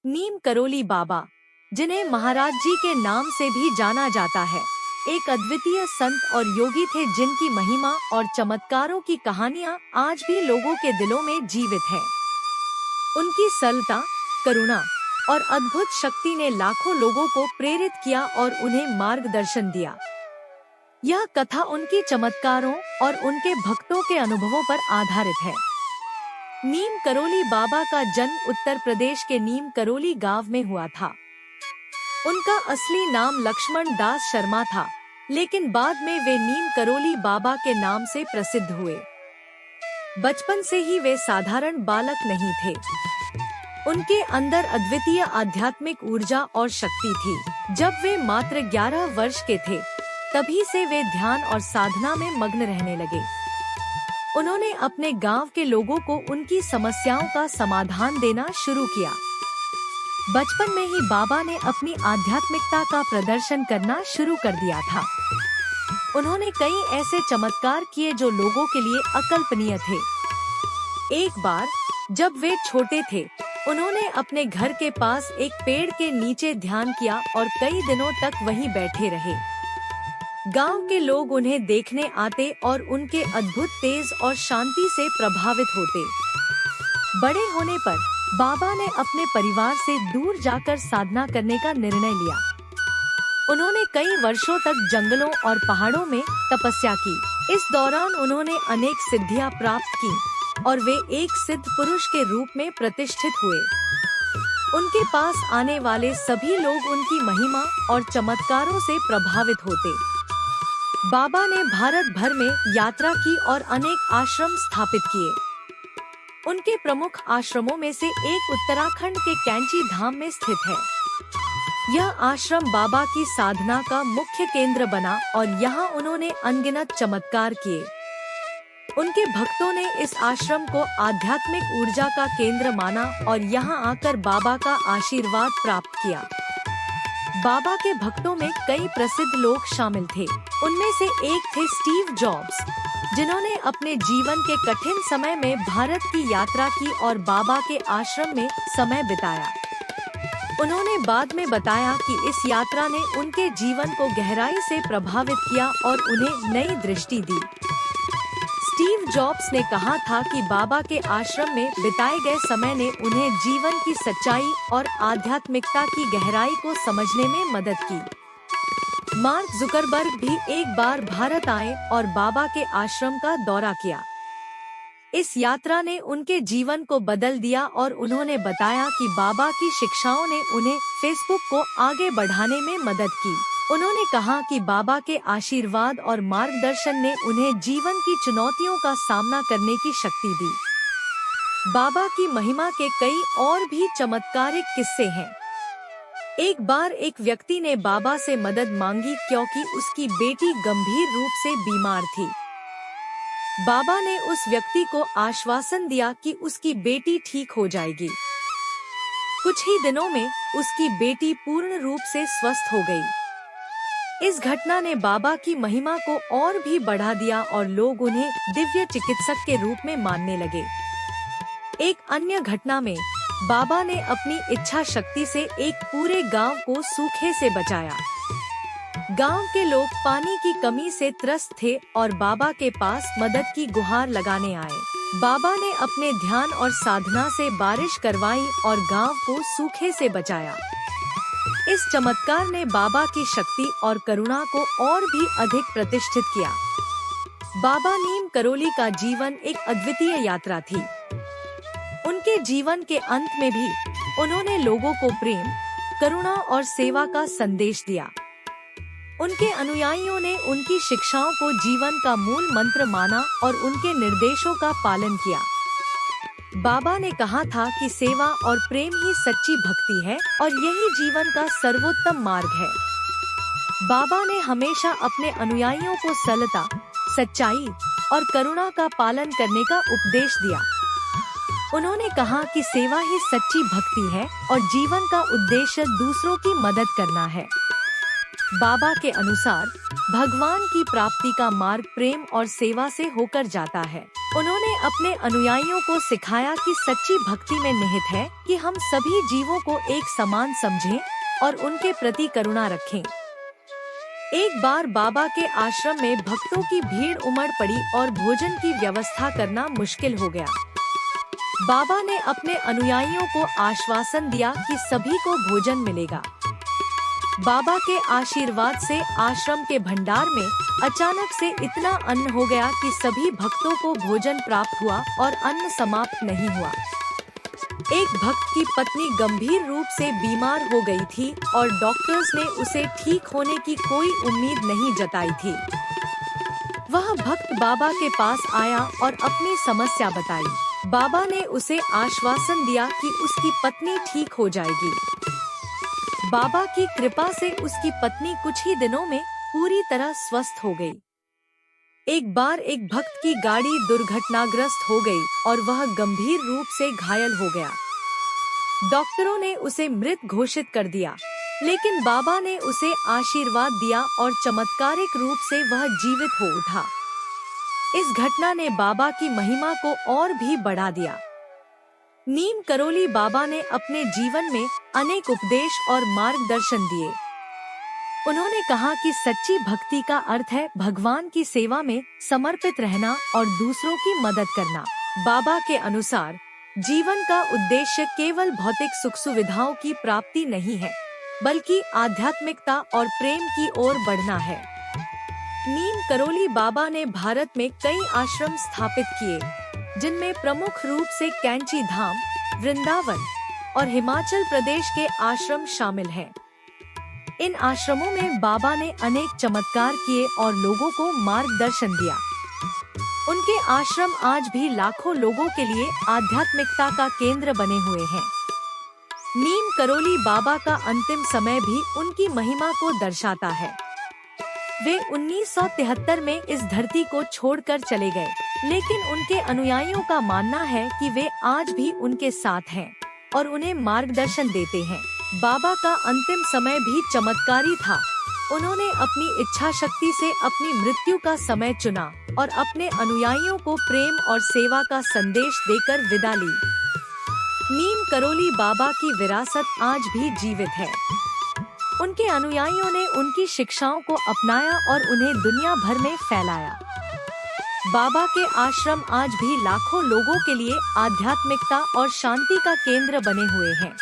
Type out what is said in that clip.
नीम करोली बाबा, जिन्हें महाराज जी के नाम से भी जाना जाता है, एक अद्वितीय संत और योगी थे जिनकी महिमा और चमत्कारों की कहानियां आज भी लोगों के दिलों में जीवित है। उनकी सरलता, करुणा और अद्भुत शक्ति ने लाखों लोगों को प्रेरित किया और उन्हें मार्गदर्शन दिया। यह कथा उनकी चमत्कारों और उनके भक्तों के अनुभवों पर आधारित है। नीम करोली बाबा का जन्म उत्तर प्रदेश के नीम करोली गांव में हुआ था। उनका असली नाम लक्ष्मण दास शर्मा था, लेकिन बाद में वे नीम करोली बाबा के नाम से प्रसिद्ध हुए। बचपन से ही वे साधारण बालक नहीं थे। उनके अंदर अद्वितीय आध्यात्मिक ऊर्जा और शक्ति थी। जब वे मात्र 11 वर्ष के थे, तभी से वे ध्यान और साधना में मग्न रहने लगे। उन्होंने अपने गांव के लोगों को उनकी समस्याओं का समाधान देना शुरू किया। बचपन में ही बाबा ने अपनी आध्यात्मिकता का प्रदर्शन करना शुरू कर दिया था। उन्होंने कई ऐसे चमत्कार किए जो लोगों के लिए अकल्पनीय थे। एक बार जब वे छोटे थे, उन्होंने अपने घर के पास एक पेड़ के नीचे ध्यान किया और कई दिनों तक वहीं बैठे रहे। गांव के लोग उन्हें देखने आते और उनके अद्भुत तेज और शांति से प्रभावित होते। बड़े होने पर बाबा ने अपने परिवार से दूर जाकर साधना करने का निर्णय लिया। उन्होंने कई वर्षों तक जंगलों और पहाड़ों में तपस्या की। इस दौरान उन्होंने अनेक सिद्धियां प्राप्त की और वे एक सिद्ध पुरुष के रूप में प्रतिष्ठित हुए। उनके पास आने वाले सभी लोग उनकी महिमा और चमत्कारों से प्रभावित होते। बाबा ने भारत भर में यात्रा की और अनेक आश्रम स्थापित किए। उनके प्रमुख आश्रमों में से एक उत्तराखंड के कैंची धाम में स्थित है। यह आश्रम बाबा की साधना का मुख्य केंद्र बना और यहाँ उन्होंने अनगिनत चमत्कार किए। उनके भक्तों ने इस आश्रम को आध्यात्मिक ऊर्जा का केंद्र माना और यहाँ आकर बाबा का आशीर्वाद प्राप्त किया। बाबा के भक्तों में कई प्रसिद्ध लोग शामिल थे। उनमें से एक थे स्टीव जॉब्स, जिन्होंने अपने जीवन के कठिन समय में भारत की यात्रा की और बाबा के आश्रम में समय बिताया। उन्होंने बाद में बताया कि इस यात्रा ने उनके जीवन को गहराई से प्रभावित किया और उन्हें नई दृष्टि दी। स्टीव जॉब्स ने कहा था कि बाबा के आश्रम में बिताए गए समय ने उन्हें जीवन की सच्चाई और आध्यात्मिकता की गहराई को समझने में मदद की। मार्क जुकरबर्ग भी एक बार भारत आए और बाबा के आश्रम का दौरा किया। इस यात्रा ने उनके जीवन को बदल दिया और उन्होंने बताया कि बाबा की शिक्षाओं ने उन्हें फेसबुक को आगे बढ़ाने में मदद की। उन्होंने कहा कि बाबा के आशीर्वाद और मार्गदर्शन ने उन्हें जीवन की चुनौतियों का सामना करने की शक्ति दी। बाबा की महिमा के कई और भी चमत्कारिक किस्से हैं। एक बार एक व्यक्ति ने बाबा से मदद मांगी क्योंकि उसकी बेटी गंभीर रूप से बीमार थी। बाबा ने उस व्यक्ति को आश्वासन दिया कि उसकी बेटी ठीक हो जाएगी। कुछ ही दिनों में उसकी बेटी पूर्ण रूप से स्वस्थ हो गई। इस घटना ने बाबा की महिमा को और भी बढ़ा दिया और लोग उन्हें दिव्य चिकित्सक के रूप में मानने लगे। एक अन्य घटना में बाबा ने अपनी इच्छा शक्ति से एक पूरे गांव को सूखे से बचाया। गांव के लोग पानी की कमी से त्रस्त थे और बाबा के पास मदद की गुहार लगाने आए। बाबा ने अपने ध्यान और साधना से बारिश करवाई और गांव को सूखे से बचाया। इस चमत्कार ने बाबा की शक्ति और करुणा को और भी अधिक प्रतिष्ठित किया। बाबा नीम करोली का जीवन एक अद्वितीय यात्रा थी। उनके जीवन के अंत में भी उन्होंने लोगों को प्रेम, करुणा और सेवा का संदेश दिया। उनके अनुयायियों ने उनकी शिक्षाओं को जीवन का मूल मंत्र माना और उनके निर्देशों का पालन किया। बाबा ने कहा था कि सेवा और प्रेम ही सच्ची भक्ति है और यही जीवन का सर्वोत्तम मार्ग है। बाबा ने हमेशा अपने अनुयायियों को सरलता, सच्चाई और करुणा का पालन करने का उपदेश दिया। उन्होंने कहा कि सेवा ही सच्ची भक्ति है और जीवन का उद्देश्य दूसरों की मदद करना है। बाबा के अनुसार भगवान की प्राप्ति का मार्ग प्रेम और सेवा से होकर जाता है। उन्होंने अपने अनुयायियों को सिखाया कि सच्ची भक्ति में निहित है कि हम सभी जीवों को एक समान समझें और उनके प्रति करुणा रखें। एक बार बाबा के आश्रम में भक्तों की भीड़ उमड़ पड़ी और भोजन की व्यवस्था करना मुश्किल हो गया। बाबा ने अपने अनुयायियों को आश्वासन दिया कि सभी को भोजन मिलेगा। बाबा के आशीर्वाद से आश्रम के भंडार में अचानक से इतना अन्न हो गया कि सभी भक्तों को भोजन प्राप्त हुआ और अन्न समाप्त नहीं हुआ। एक भक्त की पत्नी गंभीर रूप से बीमार हो गई थी और डॉक्टर्स ने उसे ठीक होने की कोई उम्मीद नहीं जताई थी। वह भक्त बाबा के पास आया और अपनी समस्या बताई। बाबा ने उसे आश्वासन दिया कि उसकी पत्नी ठीक हो जाएगी। बाबा की कृपा से उसकी पत्नी कुछ ही दिनों में पूरी तरह स्वस्थ हो गई। एक बार एक भक्त की गाड़ी दुर्घटनाग्रस्त हो गई और वह गंभीर रूप से घायल हो गया। डॉक्टरों ने उसे मृत घोषित कर दिया, लेकिन बाबा ने उसे आशीर्वाद दिया और चमत्कारिक रूप से वह जीवित हो उठा। इस घटना ने बाबा की महिमा को और भी बढ़ा दिया। नीम करोली बाबा ने अपने जीवन में अनेक उपदेश और मार्गदर्शन दिए। उन्होंने कहा कि सच्ची भक्ति का अर्थ है भगवान की सेवा में समर्पित रहना और दूसरों की मदद करना। बाबा के अनुसार जीवन का उद्देश्य केवल भौतिक सुख सुविधाओं की प्राप्ति नहीं है, बल्कि आध्यात्मिकता और प्रेम की ओर बढ़ना है। नीम करोली बाबा ने भारत में कई आश्रम स्थापित किए, जिनमें प्रमुख रूप से कैंची धाम, वृंदावन और हिमाचल प्रदेश के आश्रम शामिल हैं। इन आश्रमों में बाबा ने अनेक चमत्कार किए और लोगों को मार्गदर्शन दिया। उनके आश्रम आज भी लाखों लोगों के लिए आध्यात्मिकता का केंद्र बने हुए हैं। नीम करोली बाबा का अंतिम समय भी उनकी महिमा को दर्शाता है। वे 1973 में इस धरती को छोड़कर चले गए, लेकिन उनके अनुयायियों का मानना है कि वे आज भी उनके साथ हैं और उन्हें मार्गदर्शन देते हैं। बाबा का अंतिम समय भी चमत्कारी था। उन्होंने अपनी इच्छा शक्ति से अपनी मृत्यु का समय चुना और अपने अनुयायियों को प्रेम और सेवा का संदेश देकर विदा ली। नीम करोली बाबा की विरासत आज भी जीवित है। उनके अनुयायियों ने उनकी शिक्षाओं को अपनाया और उन्हें दुनिया भर में फैलाया। बाबा के आश्रम आज भी लाखों लोगों के लिए आध्यात्मिकता और शांति का केंद्र बने हुए हैं।